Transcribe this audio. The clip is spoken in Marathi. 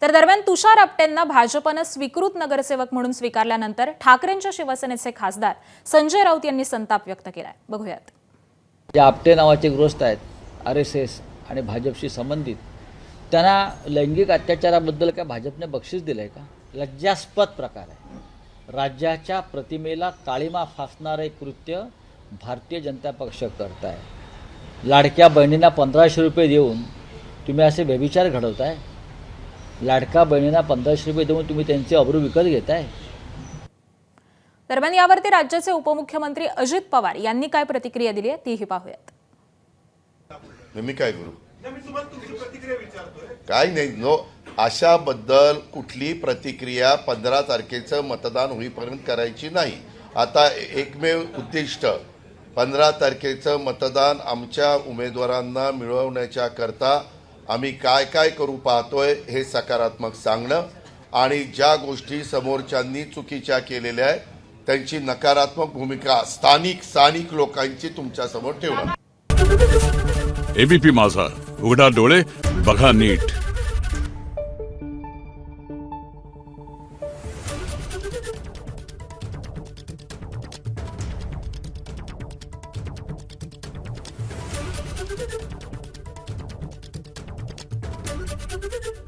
तर दरम्यान तुषार आपटेंना भाजपनं स्वीकृत नगरसेवक म्हणून स्वीकारल्यानंतर ठाकरेंच्या शिवसेनेचे खासदार संजय राऊत यांनी संताप व्यक्त केलाय. बघूयात. जे आपटे नावाचे ग्रस्त आहेत RSS आणि भाजपशी संबंधित, त्यांना लैंगिक अत्याचाराबद्दल काय भाजपने बक्षीस दिलं आहे का? लज्जास्पद प्रकार आहे. राज्याच्या प्रतिमेला काळीमा फासणारे कृत्य भारतीय जनता पक्ष करत आहे. लाडक्या बहिणींना 1500 रुपये देऊन तुम्ही असे व्यभिचार घडवताय. लाडक्या बहिणींना 1500 रुपये देऊन तुम्ही त्यांचे अब्रू विकत घेताय. दरम्यान यावरती राज्याचे उपमुख्यमंत्री अजित पवार यांनी काय प्रतिक्रिया दिली आहे तीही पाहूयात. मी काय करू? काय नाही, नो अशाबद्दल कुठली प्रतिक्रिया 15 तारखेचं मतदान होईपर्यंत करायची नाही. आता एकमेव उद्दिष्ट 15 तारखेचं मतदान आमच्या उमेदवारांना मिळवण्याच्या करता आम्ही काय काय करू पाहतोय हे सकारात्मक सांगणं आणि ज्या गोष्टी समोरच्यांनी चुकीच्या केलेल्या आहेत त्यांची नकारात्मक भूमिका स्थानिक लोकांची तुमच्या समोर ठेवणं. ABP माझा, उघडा डोळे बघा नीट. Thank you.